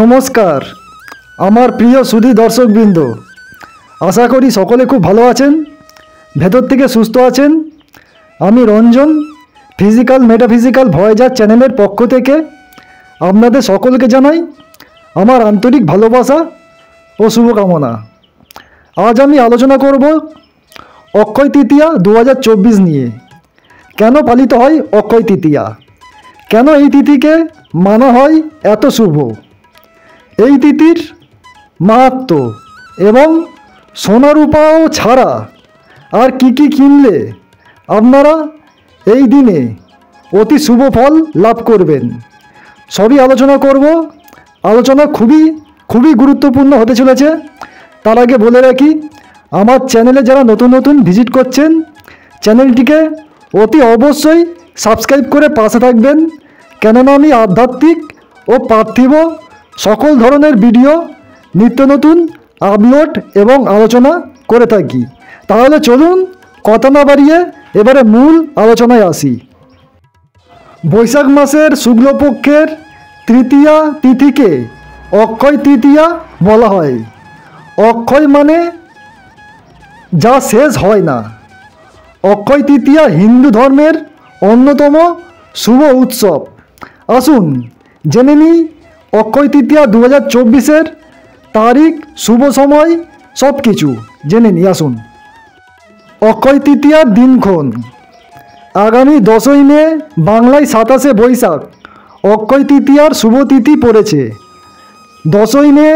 নমস্কার আমার প্রিয় সুধী দর্শকবৃন্দ, আশা করি সকলে খুব ভালো আছেন, ভেতর থেকে সুস্থ আছেন। আমি রঞ্জন ফিজিক্যাল মেটাফিজিক্যাল ভয়েজার চ্যানেলের পক্ষ থেকে আপনাদের সকলকে জানাই আমার আন্তরিক ভালোবাসা ও শুভকামনা। আজ আমি আলোচনা করব অক্ষয় তৃতীয়া 2024 নিয়ে। কেন পালিত হয় অক্ষয় তৃতীয়া, কেন এই তিথিকে মানা হয় এত শুভ, এই তিথির মাহাত্ম্য এবং সোনা রূপাও ছাড়া আর কি কি কিনলে আপনারা এই দিনে অতি শুভ ফল লাভ করবেন, সবই আলোচনা করব। আলোচনা খুবই গুরুত্বপূর্ণ হতে চলেছে। তার আগে বলে রাখি, আমার চ্যানেলে যারা নতুন ভিজিট করছেন, চ্যানেলটিকে অতি অবশ্যই সাবস্ক্রাইব করে পাশে থাকবেন, কেননা আমি আধ্যাত্মিক ও পার্থিব সকল ধরনের ভিডিও নিত্য নতুন আপলোড এবং আলোচনা করে থাকি। তাহলে চলুন কথা না বাড়িয়ে এবারে মূল আলোচনায় আসি। বৈশাখ মাসের শুক্লপক্ষের তৃতীয়া তিথিকে অক্ষয় তৃতীয়া বলা হয়। অক্ষয় মানে যা শেষ হয় না। অক্ষয় তৃতীয়া হিন্দু ধর্মের অন্যতম শুভ উৎসব। আসুন জেনে নিই অক্ষয় তৃতীয়া 2024-এর তারিখ, শুভ সময়, সব কিছু জেনে নিই। আসুন, অক্ষয় তৃতীয়ার দিনক্ষণ আগামী 10ই মে, বাংলায় 27শে বৈশাখ অক্ষয় তৃতীয়ার শুভ তিথি পড়েছে। 10ই মে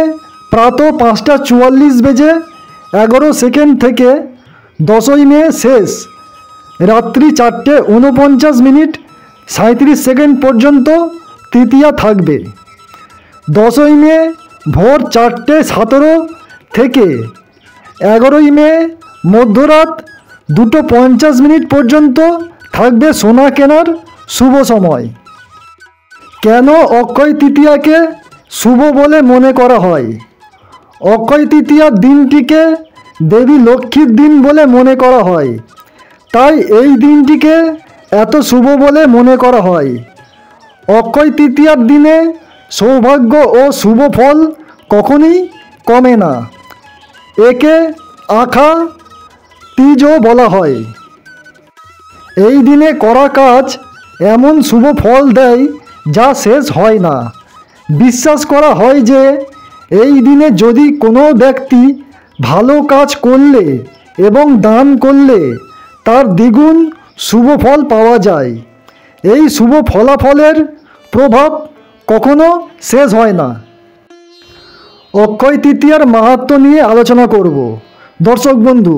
প্রাতঃ 5:44 থেকে 10ই মে শেষ রাত্রি 4:49 পর্যন্ত তৃতীয়া থাকবে। 10ই মে ভোর 4:17 থেকে 11ই মে মধ্যরাত 2:50 পর্যন্ত থাকবে সোনা কেনার শুভ সময়। কেন অক্ষয় তৃতীয়াকে শুভ বলে মনে করা হয়? অক্ষয় তৃতীয়ার দিনটিকে দেবী লক্ষ্মীর দিন বলে মনে করা হয়, তাই এই দিনটিকে এত শুভ বলে মনে করা হয়। অক্ষয় তৃতীয়ার দিনে সৌভাগ্য ও শুভ ফল কখনই কমে না। একে আখা তীজও বলা হয়। এই দিনে করা কাজ এমন শুভ ফল দেয় যা শেষ হয় না। বিশ্বাস করা হয় যে এই দিনে যদি কোনো ব্যক্তি ভালো কাজ করলে এবং দান করলে তার দ্বিগুণ শুভ ফল পাওয়া যায়। এই শুভ ফলাফলের প্রভাব কখনো শেষ হয় না। অক্ষয় তৃতীয়ার মাহাত্ম্য নিয়ে আলোচনা করব। দর্শক বন্ধু,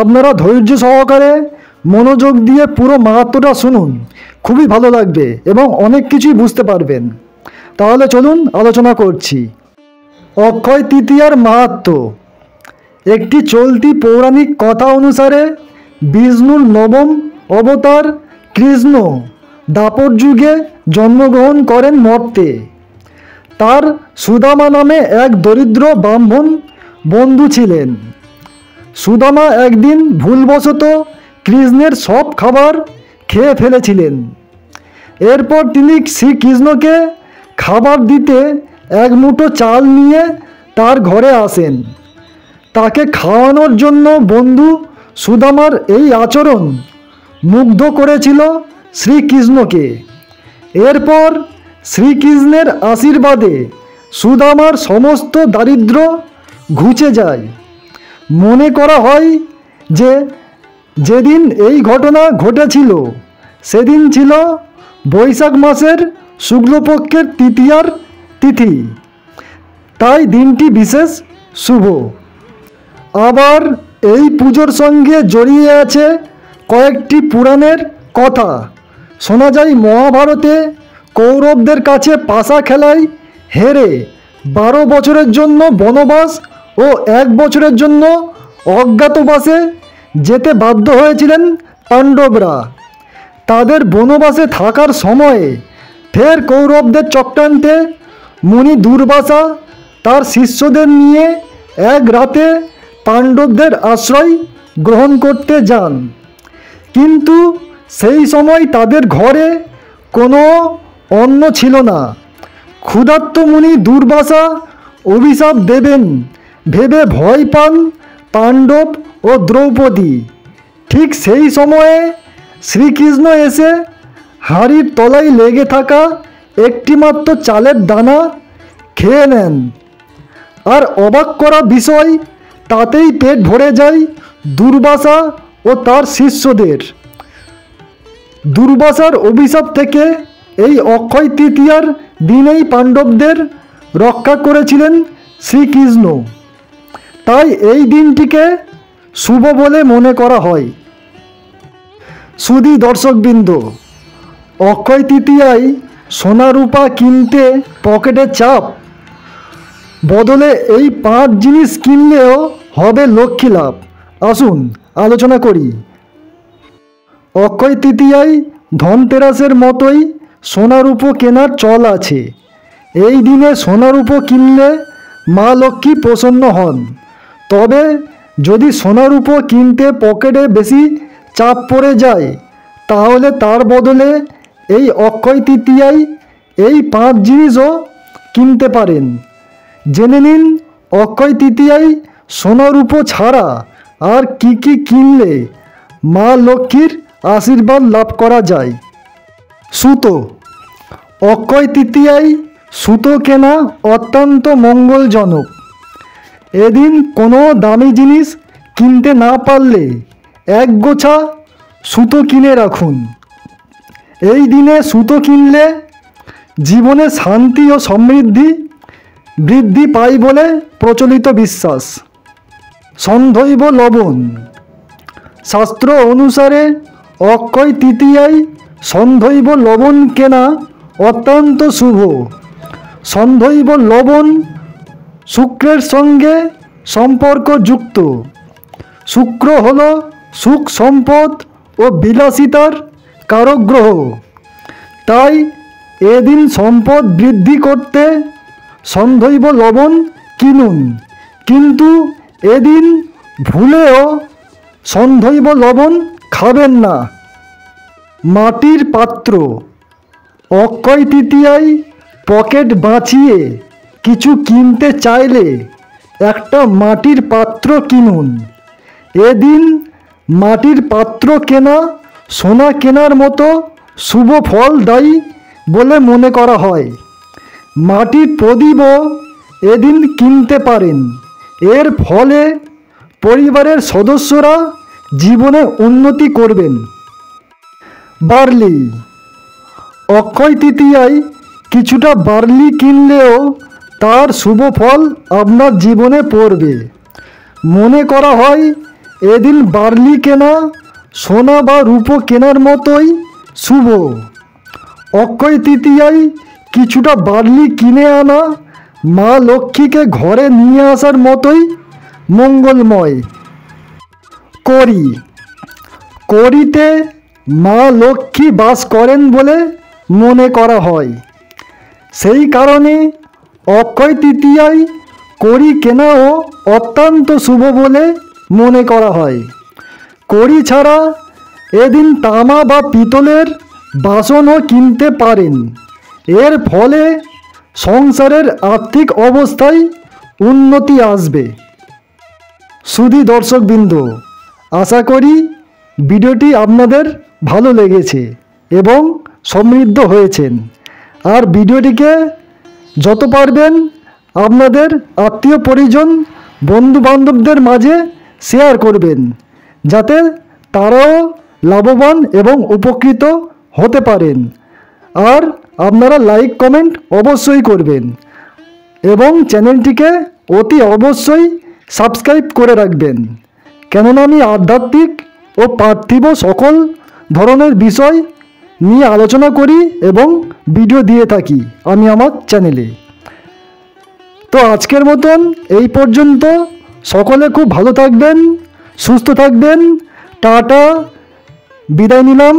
আপনারা ধৈর্য সহকারে মনোযোগ দিয়ে পুরো মাহাত্ম্যটা শুনুন, খুবই ভালো লাগবে এবং অনেক কিছুই বুঝতে পারবেন। তাহলে চলুন আলোচনা করছি। অক্ষয় তৃতীয়ার মাহাত্ম্য। একটি চলতি পৌরাণিক কথা অনুসারে বিষ্ণুর নবম অবতার কৃষ্ণ দ্বাপর যুগে জন্মগ্রহণ করেন মর্তে। তার সুদামা নামে এক দরিদ্র ব্রাহ্মণ বন্ধু ছিলেন। সুদামা একদিন ভুলবশত কৃষ্ণের সব খাবার খেয়ে ফেলেছিলেন। এরপর তিনি শ্রীকৃষ্ণকে খাবার দিতে এক মুঠো চাল নিয়ে তার ঘরে আসেন। তাকে খাওয়ানোর জন্য বন্ধু সুদামার এই আচরণ মুগ্ধ করেছিল শ্রীকৃষ্ণকে। এরপর শ্রীকৃষ্ণের আশীর্বাদে সুদামার সমস্ত দারিদ্র্য ঘুচে যায়। মনে করা হয় যে যেদিন এই ঘটনা ঘটেছিল সেদিন ছিল বৈশাখ মাসের শুক্লপক্ষের তৃতীয়ার তিথি, তাই দিনটি বিশেষ শুভ। আবার এই পুজোর সঙ্গে জড়িয়ে আছে কয়েকটি পুরাণের কথা। শোনা যায় মহাভারতে কৌরবদের কাছে পাশা খেলায় হেরে 12 বছরের জন্য বনবাস ও 1 বছরের জন্য অজ্ঞাতবাসে যেতে বাধ্য হয়েছিলেন পাণ্ডবরা। তাদের বনবাসে থাকার সময়ে ফের কৌরবদের চক্রান্তে মুনি দুর্বাসা তার শিষ্যদের নিয়ে এক রাতে পাণ্ডবদের আশ্রয় গ্রহণ করতে যান। কিন্তু সেই সময় তাদের ঘরে কোনো অন্ন ছিল না। ক্ষুধার্ত মুনি দুর্বাসা অভিশাপ দেবেন ভেবে ভয় পান পাণ্ডব ও দ্রৌপদী। ঠিক সেই সময়ে শ্রীকৃষ্ণ এসে হাঁড়ির তলায় লেগে থাকা একটিমাত্র চালের দানা খেয়ে নেন। আর অবাক করা বিষয়, তাতেই পেট ভরে যায় দুর্বাসা ও তার শিষ্যদের। দুর্বাসার অভিশাপ থেকে এই অক্ষয় তৃতীয়ার দিনেই পাণ্ডবদের রক্ষা করেছিলেন শ্রীকৃষ্ণ। তাই এই দিনটিকে শুভ বলে মনে করা হয়। সুধী দর্শকবৃন্দ, অক্ষয় তৃতীয়ায় সোনা রূপা কিনতে পকেটে চাপ, বদলে এই 5 জিনিস কিনলেও হবে লক্ষ্মী লাভ। আসুন আলোচনা করি। অক্ষয় তৃতীয়ায় ধনতেরাসের মতোই সোনা রূপো কেনার চল আছে। এই দিনে সোনা রূপো কিনলে মা লক্ষ্মী প্রসন্ন হন। তবে যদি সোনা রূপো কিনতে পকেটে বেশি চাপ পড়ে যায়, তাহলে তার বদলে এই অক্ষয় তৃতীয়ায় এই 5 জিনিসও কিনতে পারেন। জেনে নিন অক্ষয় তৃতীয়ায় সোনা রূপো ছাড়া আর কি কি কিনলে মা লক্ষ্মীর আশীর্বাদ লাভ করা যায়। সুতো। অক্ষয় তৃতীয়ায় সুতো কেনা অত্যন্ত মঙ্গলজনক। এদিন কোনো দামি জিনিস কিনতে না পারলে এক গোছা সুতো কিনে রাখুন। এই দিনে সুতো কিনলে জীবনে শান্তি ও সমৃদ্ধি বৃদ্ধি পায় বলে প্রচলিত বিশ্বাস। সন্ধৈব লবণ। শাস্ত্র অনুসারে অক্ষয় তৃতীয়ায় সন্ধৈব লবণ কেনা অত্যন্ত শুভ। সন্ধৈব লবণ শুক্রের সঙ্গে সম্পর্কযুক্ত। শুক্র হল সুখ সম্পদ ও বিলাসিতার কারক গ্রহ। তাই এদিন সম্পদ বৃদ্ধি করতে সন্ধৈব লবণ কিনুন। কিন্তু এদিন ভুলেও সন্ধৈব লবণ খাবেন না। মাটির পাত্র। অক্ষয় তৃতীয়ায় পকেট বাঁচিয়ে কিছু কিনতে চাইলে একটা মাটির পাত্র কিনুন। এদিন মাটির পাত্র কেনা সোনা কেনার মতো শুভ ফলদায়ী বলে মনে করা হয়। মাটির প্রদীপও এদিন কিনতে পারেন। এর ফলে পরিবারের সদস্যরা জীবনে উন্নতি করবেন। বার্লি। অক্ষয় তৃতীয়ায় কিছুটা বার্লি কিনলেও তার শুভ ফল আপনার জীবনে পড়বে। মনে করা হয় এদিন বার্লি কেনা সোনা বা রূপো কেনার মতোই শুভ। অক্ষয় তৃতীয়ায় কিছুটা বার্লি কিনে আনা মা লক্ষ্মীকে ঘরে নিয়ে আসার মতোই মঙ্গলময়। কড়ি। কড়িতে মা লক্ষ্মী বাস করেন বলে মনে করা হয়। সেই কারণে অক্ষয় তৃতীয়ায় কড়ি কেনাও অত্যন্ত শুভ বলে মনে করা হয়। কড়ি ছাড়া এদিন তামা বা পিতলের বাসনও কিনতে পারেন। এর ফলে সংসারের আর্থিক অবস্থায় উন্নতি আসবে। সুধী দর্শকবৃন্দ, আশা করি ভিডিওটি আপনাদের ভালো লেগেছে এবং সমৃদ্ধ হয়েছেন। আর ভিডিওটিকে যত পারবেন আপনাদের আত্মীয় পরিজন বন্ধু বান্ধবদের মাঝে শেয়ার করবেন, যাতে তারাও লাভবান এবং উপকৃত হতে পারেন। আর আপনারা লাইক কমেন্ট অবশ্যই করবেন এবং চ্যানেলটিকে অতি অবশ্যই সাবস্ক্রাইব করে রাখবেন, কেননা আমি আধ্যাত্মিক ও পার্থিব সকল ধরনের বিষয় নিয়ে আলোচনা করি এবং ভিডিও দিয়ে থাকি আমি আমার চ্যানেলে। তো আজকের মতন এই পর্যন্ত। সকলে খুব ভালো থাকবেন, সুস্থ থাকবেন। টাটা, বিদায় নিলাম।